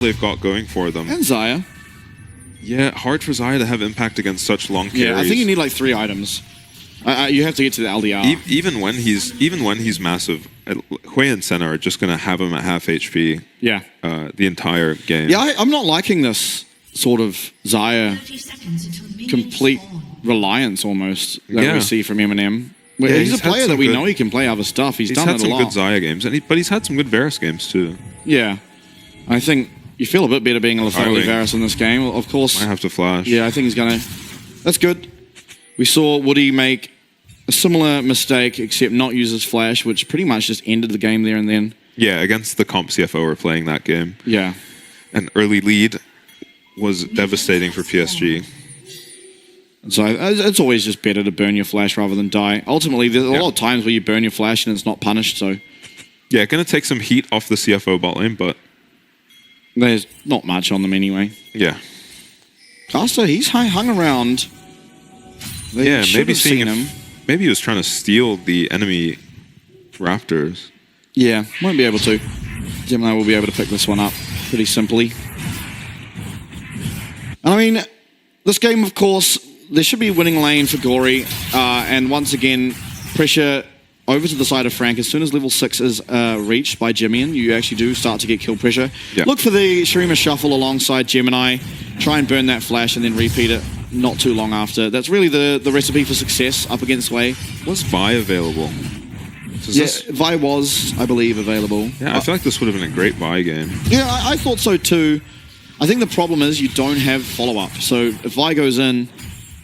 they've got going for them. And Xayah. Yeah, hard for Xayah to have impact against such long carries. Yeah, I think you need like 3 items. You have to get to the LDR. Even when he's massive, Hui and Senna are just going to have him at half HP. Yeah. The entire game. Yeah, I'm not liking this sort of Xayah complete reliance almost that we see from Eminem. Yeah, he's a player that we know he can play other stuff. He's done it a lot. He's had some good Xayah games, but he's had some good Varus games too. Yeah. I think you feel a bit better being able to follow Varus in this game. Of course. I have to flash. Yeah, I think he's going to... That's good. We saw Woody make a similar mistake, except not use his flash, which pretty much just ended the game there and then. Yeah, against the comp CFO we're playing that game. Yeah. An early lead was devastating for PSG. So it's always just better to burn your flash rather than die. Ultimately, there's a lot of times where you burn your flash and it's not punished, so... Yeah, going to take some heat off the CFO bot lane, but... There's not much on them anyway. Yeah. Caster, he's hung around. They maybe seen him. Maybe he was trying to steal the enemy Raptors. Yeah, won't be able to. Gemini will be able to pick this one up pretty simply. I mean, this game, of course, there should be a winning lane for Gory. And once again, pressure over to the side of Frank. As soon as level 6 is reached by Jimmian, you actually do start to get kill pressure. Yeah. Look for the Shurima Shuffle alongside Gemini. Try and burn that flash and then repeat it not too long after. That's really the recipe for success up against Wei. Was Vi available? Vi was, I believe, available. Yeah, I feel like this would have been a great Vi game. Yeah, I thought so too. I think the problem is you don't have follow-up. So if Vi goes in,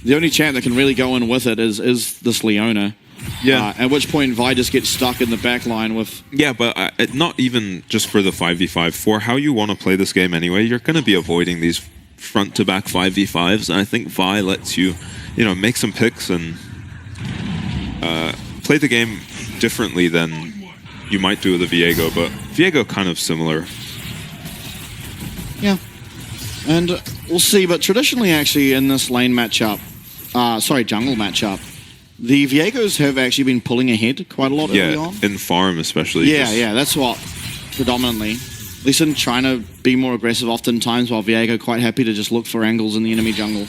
the only champ that can really go in with it is this Leona. Yeah. At which point Vi just gets stuck in the back line with... Yeah, but not even just for the 5v5. For how you want to play this game anyway, you're going to be avoiding these front-to-back 5v5s. And I think Vi lets you, make some picks and play the game differently than you might do with a Viego. But Viego kind of similar. Yeah. And we'll see. But traditionally, actually, in this lane matchup, jungle matchup, the Viegos have actually been pulling ahead quite a lot early on. In farm especially. Yeah, that's what predominantly. At least in trying to be more aggressive oftentimes, while Viego quite happy to just look for angles in the enemy jungle.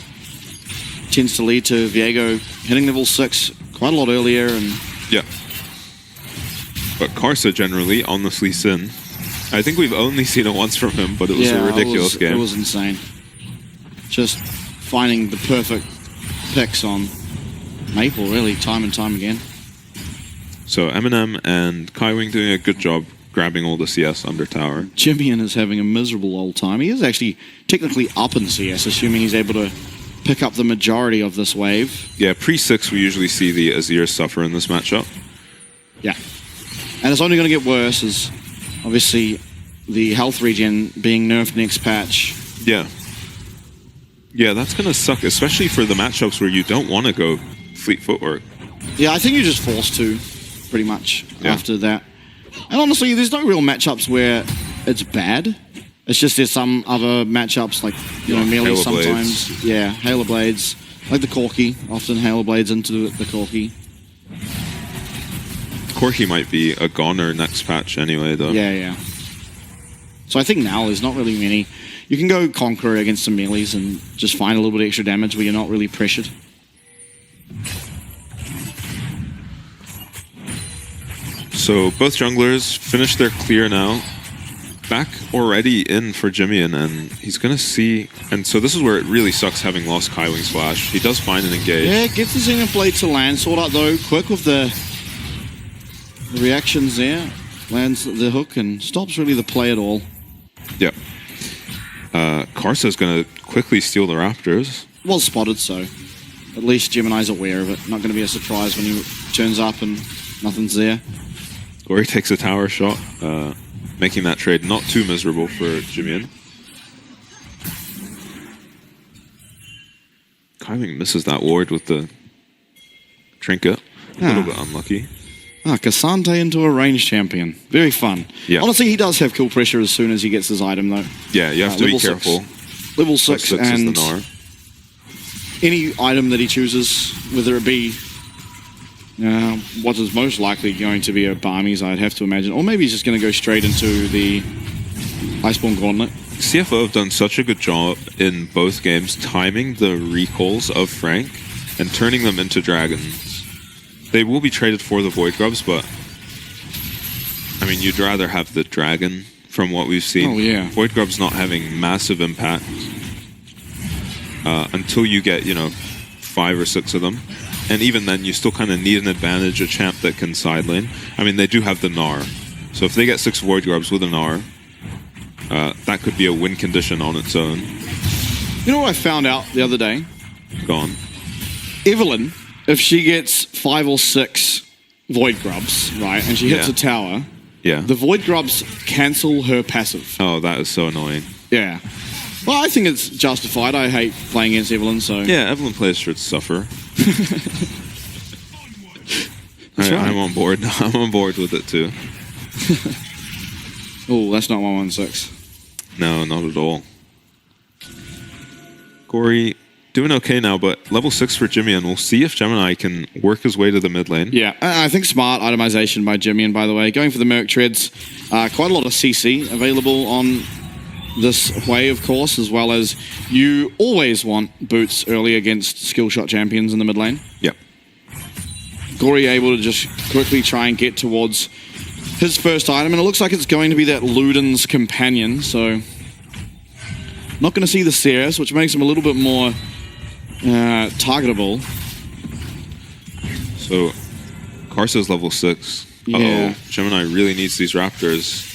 Tends to lead to Viego hitting level 6 quite a lot earlier. And yeah. But Karsa generally on the Lee Sin. I think we've only seen it once from him, but it was a ridiculous game. It was insane. Just finding the perfect picks on Maple, really, time and time again. So Eminem and Kaiwing doing a good job grabbing all the CS under tower. Jimmian is having a miserable old time. He is actually technically up in CS, assuming he's able to pick up the majority of this wave. Yeah, pre-6 we usually see the Azir suffer in this matchup. Yeah. And it's only going to get worse as, obviously, the health regen being nerfed next patch. Yeah. Yeah, that's going to suck, especially for the matchups where you don't want to go fleet footwork. Yeah, I think you're just forced to, pretty much, after that. And honestly, there's no real matchups where it's bad. It's just there's some other matchups, like, melee Halo sometimes. Blades. Yeah, Halo Blades. Like the Corki. Often Halo Blades into the Corki. Corki might be a goner next patch anyway, though. Yeah. So I think now there's not really many. You can go Conqueror against some melees and just find a little bit of extra damage where you're not really pressured. So both junglers finished their clear now. Back already in for Jimmian, and he's going to see... And so this is where it really sucks having lost Kaiwing's flash. He does find an engage. Yeah, gets the Zenith Blade to land. Sort out, though, quick with the reactions there. Lands the hook and stops really the play at all. Yep. Karsa's going to quickly steal the Raptors. Well spotted, so at least Gemini's aware of it. Not going to be a surprise when he turns up and nothing's there. Or he takes a tower shot, making that trade not too miserable for Jimmian. Kaiwing misses that ward with the trinket. A little bit unlucky. Cassante into a ranged champion. Very fun. Yeah. Honestly, he does have kill pressure as soon as he gets his item, though. Yeah, you have to be careful. Level 6 and is the Gnar. Any item that he chooses, whether it be what is most likely going to be a Barmies, I'd have to imagine. Or maybe he's just going to go straight into the Iceborne Gauntlet. CFO have done such a good job in both games timing the recalls of Frank and turning them into dragons. They will be traded for the Void Grubs, but I mean, you'd rather have the dragon from what we've seen. Oh, yeah. Void Grub's not having massive impact until you get, 5 or 6 of them. And even then, you still kind of need an advantage, a champ that can side lane. I mean, they do have the Gnar. So if they get 6 Void Grubs with a Gnar, that could be a win condition on its own. You know what I found out the other day? Gone. Evelyn, if she gets 5 or 6 Void Grubs, right, and she hits Yeah. a tower, Yeah. the Void Grubs cancel her passive. Oh, that is so annoying. Yeah. Well, I think it's justified. I hate playing against Evelyn, so... Yeah, Evelyn players should suffer. That's right. I'm on board. I'm on board with it too. Oh, that's not 116. No, not at all. Gory doing okay now, but level 6 for Jimmy, and we'll see if Gemini can work his way to the mid lane. Yeah, I think smart itemization by Jimmy, by the way. Going for the Merc Treads. Quite a lot of CC available on this way, of course, as well as you always want boots early against skill shot champions in the mid lane. Yep. Gory able to just quickly try and get towards his first item, and it looks like it's going to be that Luden's companion, so not going to see the Sears, which makes him a little bit more targetable. So, Karsa's level 6. Yeah. Gemini really needs these Raptors.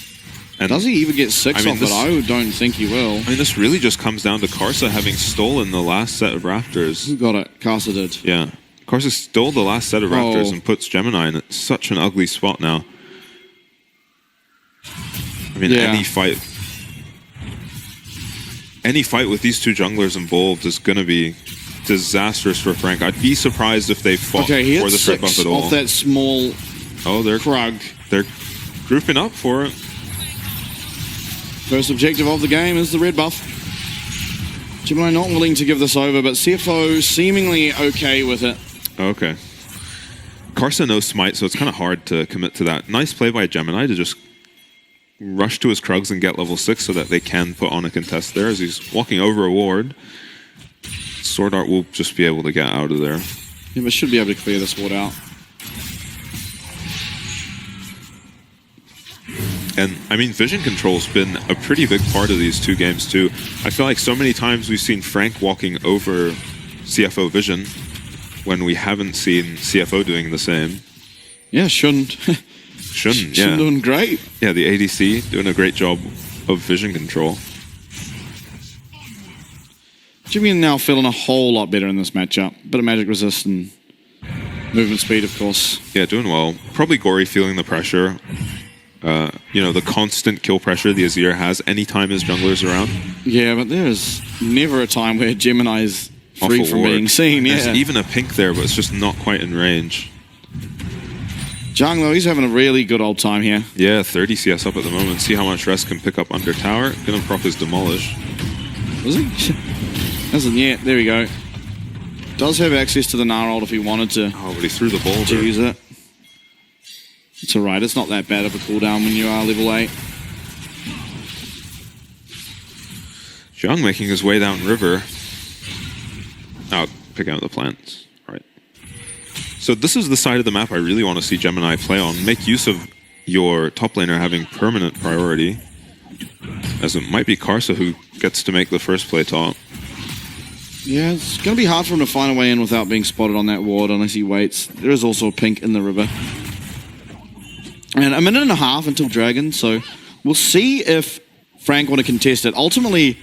And Does he even get 6 I mean, off it? I don't think he will. I mean, this really just comes down to Karsa having stolen the last set of Raptors. Who got it? Karsa did. Yeah. Karsa stole the last set of Raptors Oh. and puts Gemini in such an ugly spot now. I mean, Yeah. any fight with these two junglers involved is going to be disastrous for Frank. I'd be surprised if they fought Okay, he for hit this red 6 buff at all. off that small Oh, they're Krug. grouping up for it. First objective of the game is the red buff. Gemini not willing to give this over, but CFO seemingly okay with it. Okay. Karsa knows smite, so it's kind of hard to commit to that. Nice play by Gemini to just rush to his Krugs and get level 6 so that they can put on a contest there as he's walking over a ward. Sword Art will just be able to get out of there. Yeah, but should be able to clear this ward out. And, I mean, vision control's been a pretty big part of these two games, too. I feel like so many times we've seen Frank walking over CFO vision when we haven't seen CFO doing the same. Yeah, shouldn't. Shouldn't, yeah. Doing great. Yeah, the ADC doing a great job of vision control. Jimmy now feeling a whole lot better in this matchup. Bit of magic resist and movement speed, of course. Yeah, doing well. Probably Gory feeling the pressure. The constant kill pressure the Azir has anytime his jungler's around. Yeah, but there's never a time where Gemini's free Off a from ward. being seen. There's Yeah. even a pink there, but it's just not quite in range. Jung, though, he's having a really good old time here. Yeah, 30 CS up at the moment. See how much rest can pick up under tower. Gonna prop his demolish. Was he? Hasn't yet. There we go. Does have access to the Gnarl if he wanted to Oh, but he threw the boulder. use it. It's alright. It's not that bad of a cooldown when you are level 8. Zhang making his way down river. Oh, picking out the plants. Right. So this is the side of the map I really want to see Gemini play on. Make use of your top laner having permanent priority. As it might be Karsa who gets to make the first play top. Yeah, it's going to be hard for him to find a way in without being spotted on that ward unless he waits. There is also a pink in the river. And a minute and a half until Dragon, so we'll see if Frank want to contest it. Ultimately,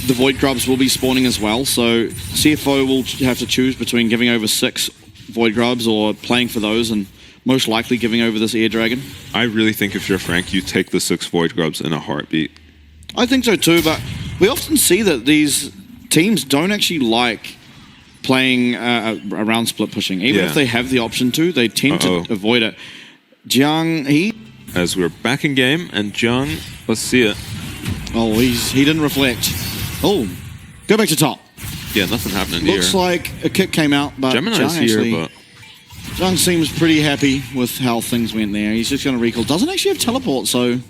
the Void Grubs will be spawning as well, so CFO will have to choose between giving over 6 Void Grubs or playing for those and most likely giving over this Air Dragon. I really think if you're Frank, you take the 6 Void Grubs in a heartbeat. I think so too, but we often see that these teams don't actually like playing around split pushing. Even if they have the option to, they tend to avoid it. Jiang, as we're back in game, and Jiang, let's see it. Oh, he didn't reflect. Oh, go back to top. Yeah, nothing happening here. Looks like a kick came out, but Gemini's Jiang here, actually, but Jiang seems pretty happy with how things went there. He's just going to recall. Doesn't actually have teleport, so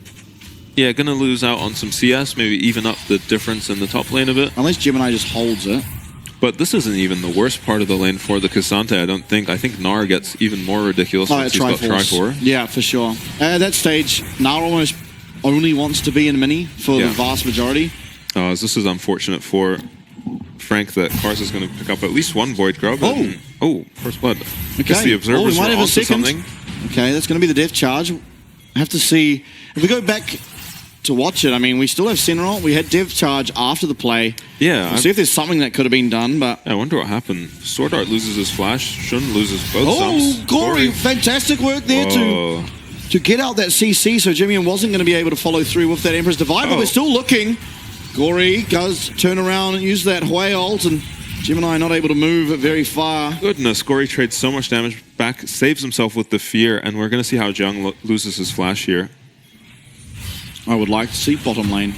Yeah, gonna lose out on some CS, maybe even up the difference in the top lane a bit. Unless Gemini just holds it. But this isn't even the worst part of the lane for the K'Sante, I don't think. I think Gnar gets even more ridiculous once he's got Triforce. Yeah, for sure. At that stage, Gnar almost only wants to be in mini for the vast majority. This is unfortunate for Frank that Kars is going to pick up at least one Void Grub. First blood. Okay. Guess the observers might were have a onto second. something. Okay, that's going to be the death charge. I have to see. If we go back to watch it, I mean, we still have Senrol. We had death charge after the play. Yeah. We'll see if there's something that could have been done, but... I wonder what happened. Sword Art loses his flash. Shun loses both stumps. Gory! Fantastic work there to get out that CC, so Jimmy wasn't going to be able to follow through with that Emperor's Divide, but we're still looking. Gory does turn around and use that Hui ult, and Gemini not able to move very far. Goodness, Gory trades so much damage back, saves himself with the fear, and we're going to see how Jung loses his flash here. I would like to see bottom lane.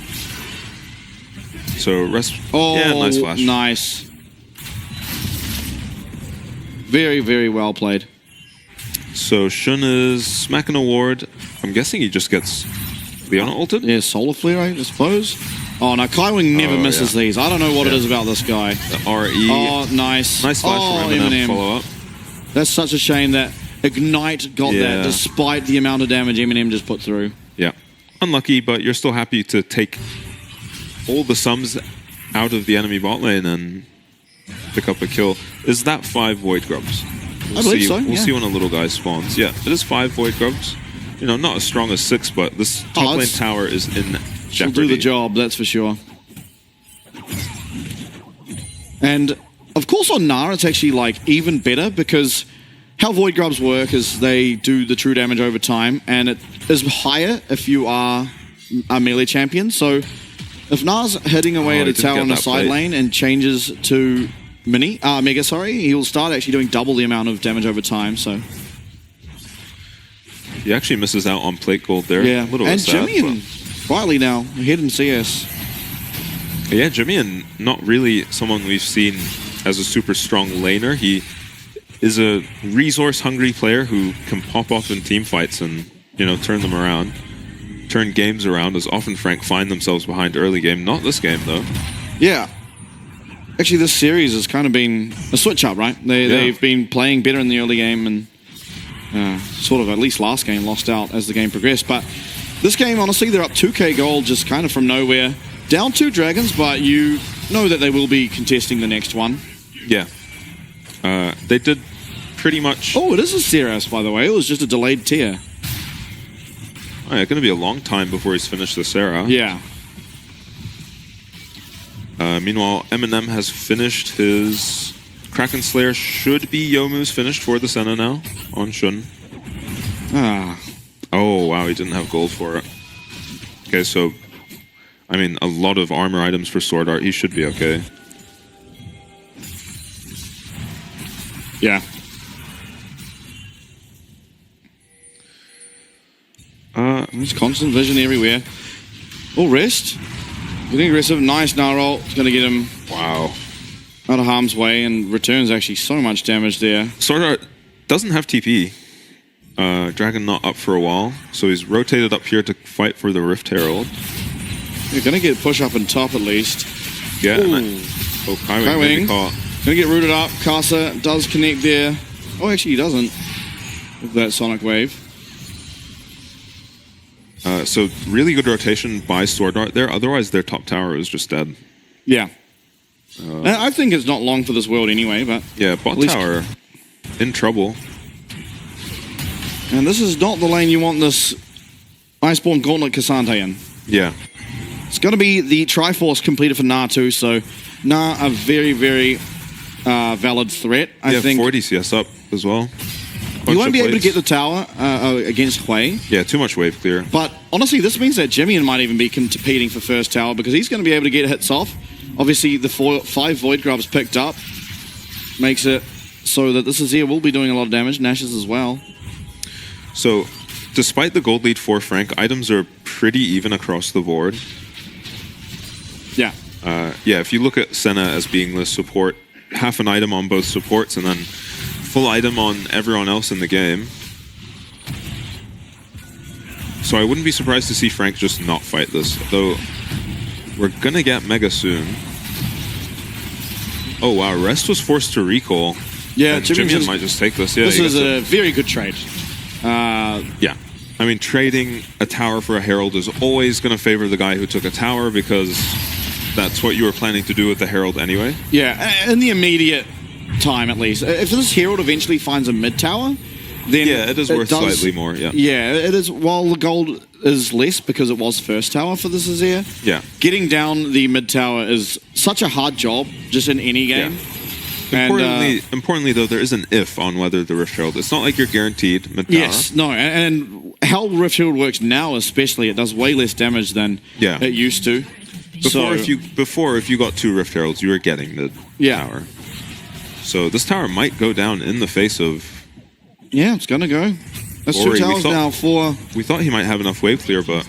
So rest. Yeah, nice flash. Nice. Very, very well played. So Shun is smacking a ward. I'm guessing he just gets Leona ulted? Yeah, Solar Flare, I suppose. Oh, no, Kaiwing never misses these. I don't know what it is about this guy. The RE. Oh, nice. Nice flash from Eminem. Follow up. That's such a shame that Ignite got that despite the amount of damage Eminem just put through. Yeah. Unlucky, but you're still happy to take all the sums out of the enemy bot lane and pick up a kill. Is that 5 Void Grubs? I believe so, We'll see when a little guy spawns. Yeah, it is 5 Void Grubs. You know, not as strong as 6, but this top lane tower is in jeopardy. She'll do the job, that's for sure. And, of course, on Gnar, it's actually, like, even better because how Void Grubs work is they do the true damage over time, and it is higher if you are a melee champion. So if Gnar's hitting away at a tower on the side lane and changes to Mega, he'll start actually doing double the amount of damage over time. So he actually misses out on plate gold there. Yeah, a little and sad, Jimmy quietly now ahead in CS. Yeah, Jimmy and not really someone we've seen as a super strong laner. He is a resource-hungry player who can pop off in team fights and, you know, turn them around. Turn games around, as often Frank find themselves behind early game. Not this game, though. Yeah. Actually, this series has kind of been a switch-up, right? They've been playing better in the early game and sort of, at least last game, lost out as the game progressed. But this game, honestly, they're up 2k gold just kind of from nowhere. Down 2 dragons, but you know that they will be contesting the next one. Yeah. They did pretty much... Oh, it is a Ceras, by the way. It was just a delayed tier. Oh, yeah, going to be a long time before he's finished the Sarah. Yeah. Meanwhile, Eminem has finished his Kraken Slayer. Should be Yomu's finished for the Senna now on Shun. Oh, wow, he didn't have gold for it. Okay, so, I mean, a lot of armor items for Sword Art. He should be okay. Yeah. There's constant vision everywhere. Oh, rest. Getting aggressive. Nice Gnar. It's going to get him out of harm's way and returns actually so much damage there. Sword Art doesn't have TP. Dragon not up for a while, so he's rotated up here to fight for the Rift Herald. You're going to get push up and top at least. Yeah. Kaiwing caught. Going to get rooted up. Casa does connect there. Oh, actually he doesn't. With that Sonic Wave. So really good rotation by Sword Art there. Otherwise, their top tower is just dead. Yeah. I think it's not long for this world anyway, but... Yeah, bot tower in trouble. And this is not the lane you want this Iceborne Gauntlet K'Sante in. Yeah. It's going to be the Triforce completed for Gnar too, so Gnar a very, very valid threat, I think. 40 CS up as well. You won't be able to get the tower against Hui. Yeah, too much wave clear. But honestly, this means that Jimmy might even be competing for first tower because he's going to be able to get hits off. Obviously, the 5 Void Grubs picked up makes it so that this Azir will be doing a lot of damage. Nash's as well. So, despite the gold lead for Frank, items are pretty even across the board. Yeah. Yeah, if you look at Senna as being the support, half an item on both supports and then full item on everyone else in the game. So I wouldn't be surprised to see Frank just not fight this. Though we're going to get Mega soon. Oh, wow. Rest was forced to recall. Yeah, Jimmy might just take this. Yeah, this is a very good trade. Yeah. I mean, trading a tower for a Herald is always going to favor the guy who took a tower because that's what you were planning to do with the Herald anyway. Yeah, in the immediate time at least. If this Herald eventually finds a mid tower, then yeah, it is worth slightly more. Yeah, yeah, it is. While the gold is less because it was first tower for this Azir. Yeah, getting down the mid tower is such a hard job just in any game. Yeah. Importantly, though, there is an if on whether the Rift Herald. It's not like you're guaranteed mid tower. Yes, no, and how Rift Herald works now, especially, it does way less damage than it used to. Before, if you got 2 Rift Heralds, you were getting mid tower. So this tower might go down in the face of. Yeah, it's gonna go. That's 2 towers now for. We thought he might have enough wave clear, but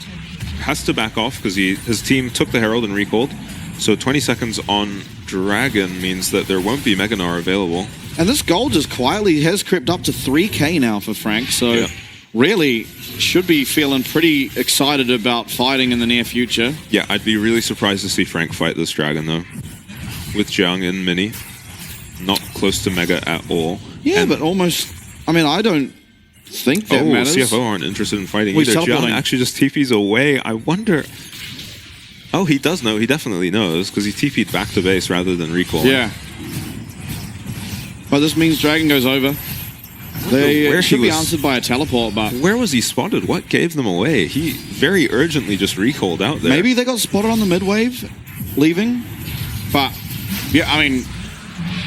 has to back off because his team took the Herald and recalled. So 20 seconds on Dragon means that there won't be Mega Gnar available. And this gold just quietly has crept up to 3k now for Frank, so really should be feeling pretty excited about fighting in the near future. Yeah, I'd be really surprised to see Frank fight this Dragon, though. With Jiang in mini. Not close to Mega at all. Yeah, but almost... I mean, I don't think that matters. CFO aren't interested in fighting either. Jiang actually just TPs away. I wonder... Oh, he does know. He definitely knows, because he TP'd back to base rather than recall. Yeah. But this means Dragon goes over. They should be answered by a teleport, but... Where was he spotted? What gave them away? He very urgently just recalled out there. Maybe they got spotted on the mid-wave, leaving. But, yeah, I mean,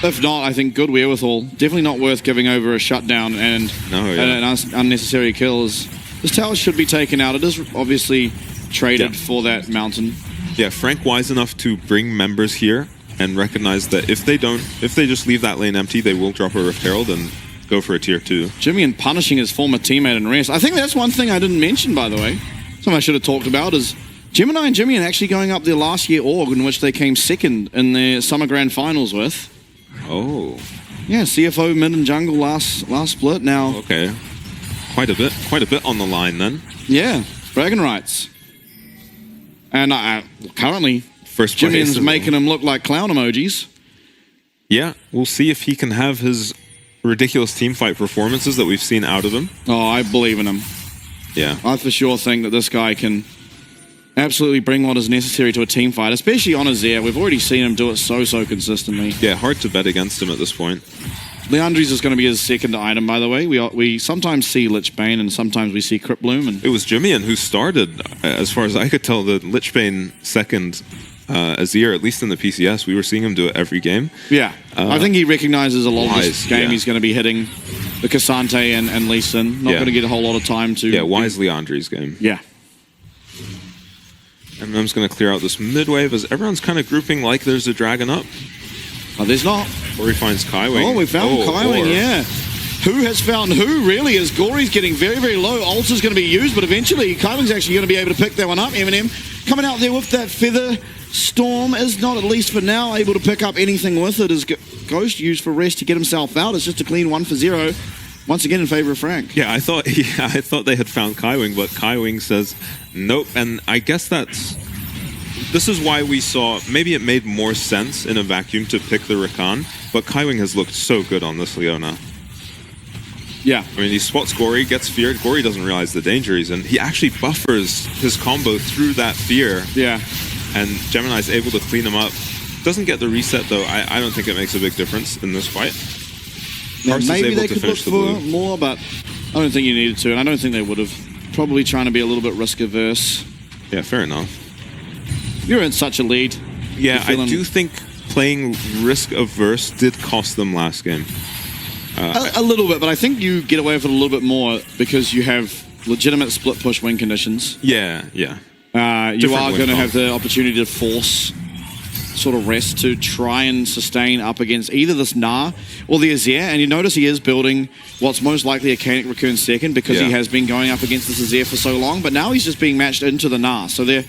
if not, I think good wherewithal. Definitely not worth giving over a shutdown and an unnecessary kills. This tower should be taken out. It is obviously traded for that mountain. Yeah, Frank wise enough to bring members here and recognize that if they just leave that lane empty, they will drop a Rift Herald and go for a tier 2. Jimmy punishing his former teammate in rest. I think that's one thing I didn't mention, by the way. Something I should have talked about is Gemini and Jimmy actually going up their last year org in which they came second in their Summer Grand Finals with. Oh. Yeah, CFO mid and jungle last split now. Okay. Quite a bit on the line then. Yeah, bragging rights. And currently, first Jimmy's making him look like clown emojis. Yeah, we'll see if he can have his ridiculous teamfight performances that we've seen out of him. Oh, I believe in him. Yeah. I for sure think that this guy can absolutely bring what is necessary to a team fight, especially on Azir. We've already seen him do it so consistently. Yeah, hard to bet against him at this point. Leandri's is going to be his second item, by the way. We sometimes see Lich Bane and sometimes we see Crypt Bloom. And it was Jimmian who started, as far as I could tell, the Lich Bane second Azir, at least in the PCS. We were seeing him do it every game. Yeah, I think he recognizes a lot of this game. He's going to be hitting the Cassante and Lee Sin. Not going to get a whole lot of time to... Yeah, wise Leandri's game. Yeah. MM's going to clear out this mid-wave as everyone's kind of grouping like there's a dragon up. Oh, there's not. Or he finds Kaiwing. Oh, we found Kaiwing, yeah. Who has found who, really, as Gory's getting very low. Ult is going to be used, but eventually Kaiwing's actually going to be able to pick that one up. Eminem coming out there with that Feather Storm is not, at least for now, able to pick up anything with it. As Ghost used for rest to get himself out. It's just a clean 1 for 0. Once again in favor of Frank. Yeah, I thought they had found Kaiwing, but Kaiwing says nope. And I guess this is why we saw, maybe it made more sense in a vacuum to pick the Rakan, but Kaiwing has looked so good on this Leona. Yeah. I mean, he spots Gory, gets feared. Gory doesn't realize the danger he's in. He actually buffers his combo through that fear. Yeah. And Gemini's able to clean him up. Doesn't get the reset, though. I don't think it makes a big difference in this fight. Yeah, maybe they could look for more, but I don't think you needed to, and I don't think they would have. Probably trying to be a little bit risk-averse. Yeah, fair enough. You're in such a lead. Yeah, I do think playing risk-averse did cost them last game. A little bit, but I think you get away with it a little bit more because you have legitimate split-push win conditions. Yeah. You are going to have the opportunity to force sort of rest to try and sustain up against either this Gnar or the Azir, and you notice he is building what's most likely a Canic Raccoon second because he has been going up against this Azir for so long, but now he's just being matched into the Gnar, so they're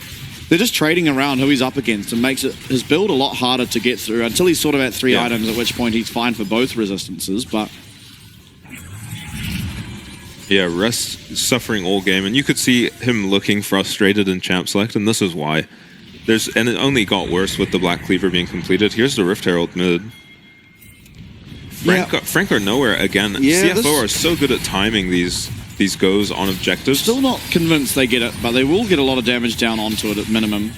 just trading around who he's up against and makes his build a lot harder to get through until he's sort of at 3 items, at which point he's fine for both resistances, but... Yeah, Rest suffering all game, and you could see him looking frustrated in champ select, and this is why. And it only got worse with the Black Cleaver being completed. Here's the Rift Herald mid. Frank are nowhere again. Yeah, CFO are so good at timing these goes on objectives. Still not convinced they get it, but they will get a lot of damage down onto it at minimum.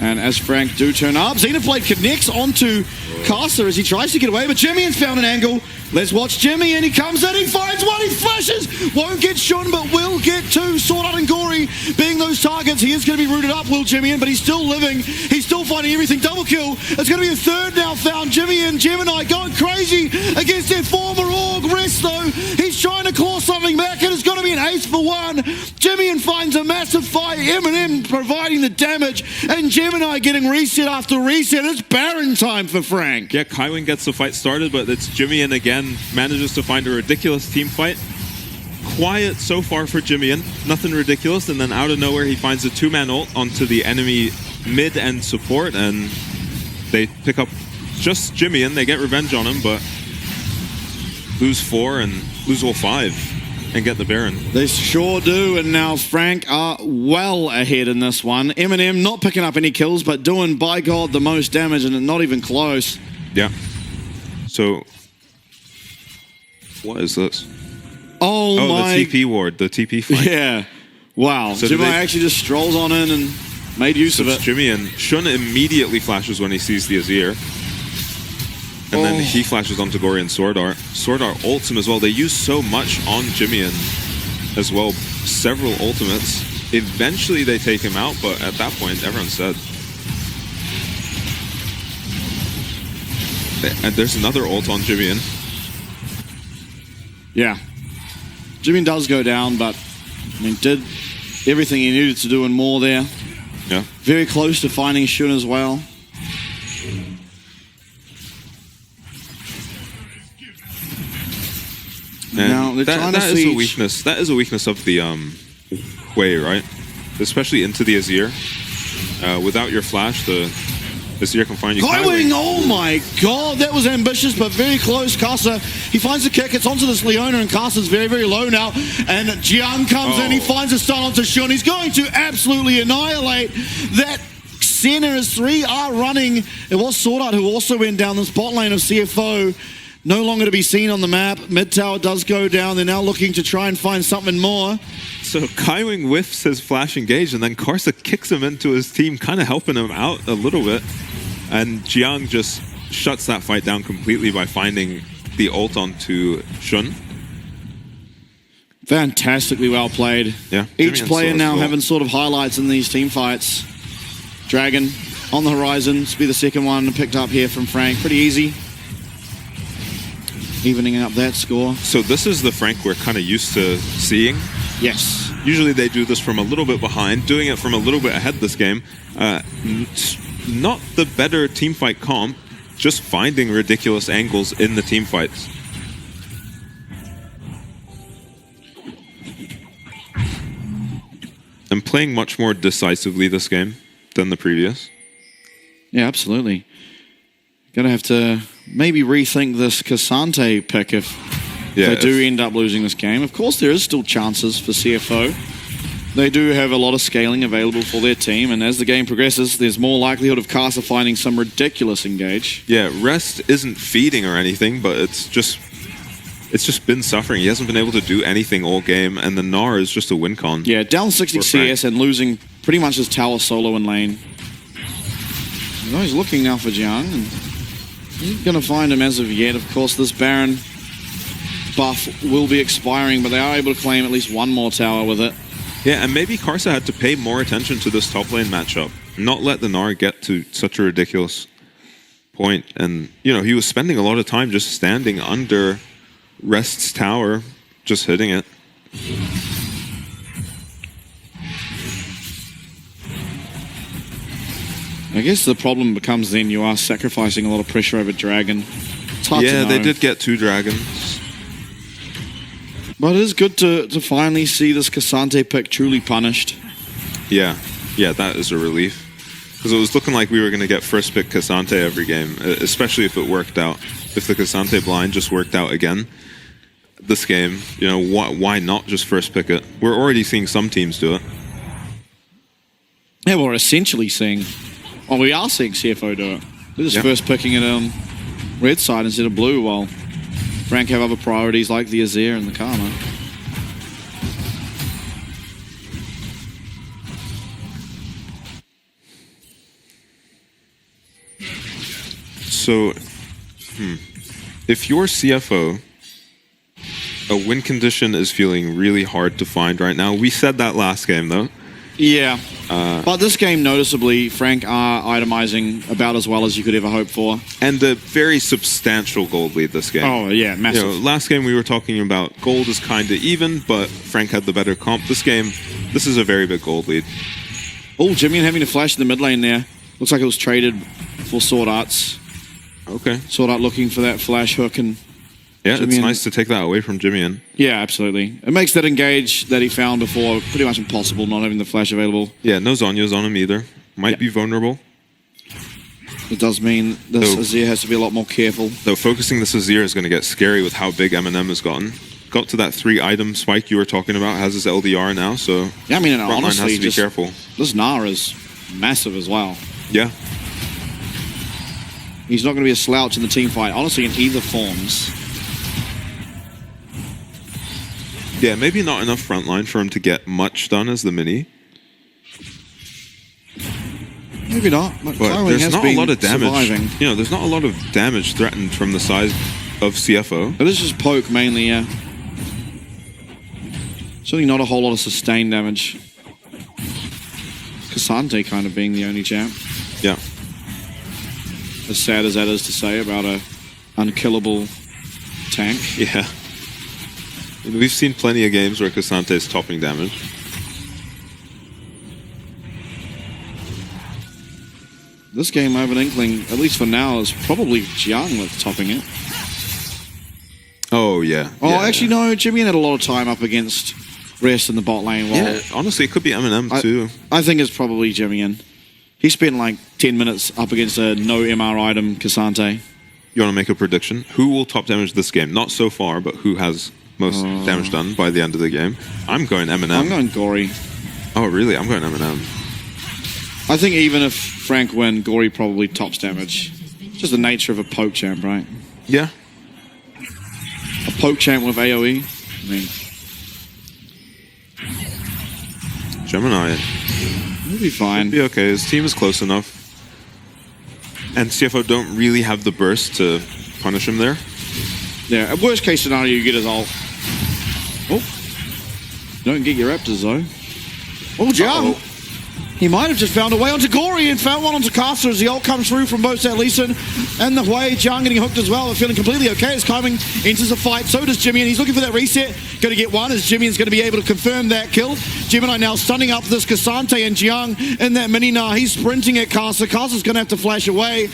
And as Frank do turn up, Xenoblade connects onto Casa as he tries to get away, but Jimmy has found an angle. Let's watch Jimmy, and he comes in, he finds one, he flashes! Won't get Shun, but will get two. Sword Art and Gory being those targets. He is going to be rooted up, Will Jimmy, but he's still living. He's still finding everything. Double kill. It's going to be a third now found. Jimmy and Gemini going crazy against their former org. Rest, though, he's trying to claw something back, and it's going to be an ace for one. Jimmy finds a massive fight. Eminem providing the damage, and Gemini getting reset after reset. It's Baron time for Frank. Yeah, Kaiwing gets the fight started, but it's Jimmy again manages to find a ridiculous team fight. Quiet so far for Jimmy, nothing ridiculous, and then out of nowhere he finds a two-man ult onto the enemy mid and support, and they pick up just Jimmy, and they get revenge on him, but lose 4 and lose all 5 and get the Baron. They sure do, and now Frank are well ahead in this one. Eminem not picking up any kills, but doing, by God, the most damage, and not even close. Yeah. So, what is this? Oh my... the TP ward, the TP fight. Yeah. Wow. So Jimmy actually just strolls on in and made use of it. Jimmy, and Shun immediately flashes when he sees the Azir. And then he flashes onto Gory and Sword Art. Sword Art ults him as well. They use so much on Jimmy as well. Several ultimates. Eventually they take him out, but at that point, everyone's dead. And there's another ult on Jimmy. Yeah. Jimmy does go down, but I mean, did everything he needed to do and more there. Yeah. Very close to finding Shun as well. And now they're trying to is a weakness. That is a weakness of the Hui, right? Especially into the Azir. Without your flash, the Azir can find you. Kaiwing, oh my God, that was ambitious, but very close. Casa, he finds the kick, it's onto this Leona, and Casa's very, very low now. And Jiang comes in, he finds a stun onto Shun. He's going to absolutely annihilate that. Center as 3 are running. It was Sword Art who also went down this bot lane of CFO. No longer to be seen on the map. Mid tower does go down. They're now looking to try and find something more. So Kaiwing whiffs his flash engage, and then Karsa kicks him into his team, kind of helping him out a little bit. And Jiang just shuts that fight down completely by finding the ult onto Shun. Fantastically well played. Yeah. Each player now having sort of highlights in these team fights. Dragon on the horizon. This will be the second one picked up here from Frank. Pretty easy. Evening up that score. So this is the Frank we're kind of used to seeing. Yes. Usually they do this from a little bit behind. Doing it from a little bit ahead this game. Not the better teamfight comp, just finding ridiculous angles in the team fights. And playing much more decisively this game than the previous. Yeah, absolutely. Gonna have to maybe rethink this Cassante pick if they do end up losing this game. Of course, there is still chances for CFO. They do have a lot of scaling available for their team, and as the game progresses, there's more likelihood of Casa finding some ridiculous engage. Yeah, Rest isn't feeding or anything, but it's just been suffering. He hasn't been able to do anything all game, and the Gnar is just a win con. Yeah, down 60 CS and losing pretty much his tower solo in lane. He's looking now for Jiang, and he's going to find him as of yet. Of course, this Baron buff will be expiring, but they are able to claim at least one more tower with it. Yeah, and maybe Karsa had to pay more attention to this top lane matchup. Not let the Gnar get to such a ridiculous point. And, you know, he was spending a lot of time just standing under Rest's tower, just hitting it. I guess the problem becomes then you are sacrificing a lot of pressure over Dragon. It's hard to know. They did get 2 dragons. But it is good to finally see this Cassante pick truly punished. Yeah, that is a relief. Because it was looking like we were going to get first pick Cassante every game, especially if it worked out. If the Cassante blind just worked out again. this game. You know, why not just first pick it? We're already seeing some teams do it. Yeah, we're essentially seeing... Well, we are seeing CFO do it. They're just first picking it on red side instead of blue, while Frank have other priorities like the Azir and the Karma. So, if you're CFO, a win condition is feeling really hard to find right now. We said that last game, though. Yeah, but this game, noticeably, Frank are itemizing about as well as you could ever hope for. And a very substantial gold lead this game. Oh, yeah, massive. You know, last game we were talking about gold is kind of even, but Frank had the better comp. This game, this is a very big gold lead. Oh, Jimmy having to flash in the mid lane there. Looks like it was traded for Sword Arts. Okay. Sword Art looking for that flash hook and... Yeah, Jimmy it's nice to take that away from Jimmy. Yeah, absolutely. It makes that engage that he found before pretty much impossible, not having the flash available. Yeah, no Zhonya's on him either. Might be vulnerable. It does mean this Azir has to be a lot more careful. Though focusing this Azir is going to get scary with how big Eminem has gotten. Got to that 3-item spike you were talking about, has his LDR now, so... Yeah, I mean, honestly, has to be careful. This Nara is massive as well. Yeah. He's not going to be a slouch in the team fight, honestly, in either forms. Yeah, maybe not enough frontline for him to get much done as the mini. Maybe not. But there's not a lot of damage. Surviving. You know, there's not a lot of damage threatened from the side of CFO. But this is poke mainly, yeah. Certainly not a whole lot of sustained damage. Cassante kind of being the only champ. Yeah. As sad as that is to say about a unkillable tank. Yeah. We've seen plenty of games where Cassante is topping damage. This game, I have an inkling, at least for now, is probably Jiang that's topping it. Oh, yeah. Oh, actually, no. Jimmy had a lot of time up against Rest in the bot lane. Yeah, honestly, it could be Eminem, too. I think it's probably Jimmy. He spent like 10 minutes up against a no MR item Cassante. You want to make a prediction? Who will top damage this game? Not so far, but who has most damage done by the end of the game? I'm going Eminem. I'm going Gory. Oh, really? I'm going Eminem. I think even if Frank win, Gory probably tops damage. It's just the nature of a poke champ, right? Yeah. A poke champ with AoE. I mean, Gemini. he'll be fine. He'll be okay. His team is close enough. And CFO don't really have the burst to punish him there. Yeah, at worst case scenario, you get his ult. Oh. Don't get your Raptors, though. Oh, Jiang. He might have just found a way onto Gory and found one onto Caster as the ult comes through from both Zat Leeson and the Hui. Jiang getting hooked as well, feeling completely okay as Kaiming enters the fight. So does Jimmy, and he's looking for that reset. Going to get one as Jimmy is going to be able to confirm that kill. Gemini now stunning up this Cassante and Jiang in that mini. Now he's sprinting at Caster. Caster's going to have to flash away.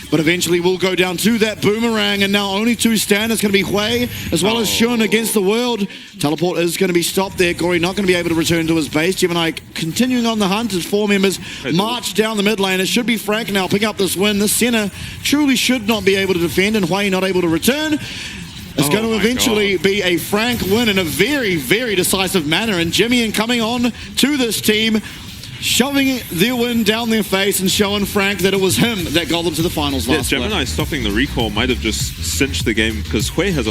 But eventually we'll go down to that boomerang, and now only two stand. It's going to be Hui as well as Shun against the world. Teleport is going to be stopped there. Gory not going to be able to return to his base. Gemini continuing on the hunt as four members march down the mid lane. It should be Frank now picking up this win. This center truly should not be able to defend, and Hui not able to return. It's going to eventually be a Frank win in a very, very decisive manner. And Jimmy coming on to this team, shoving their win down their face and showing Frank that it was him that got them to the finals last Gemini stopping the recall might have just cinched the game because Hui has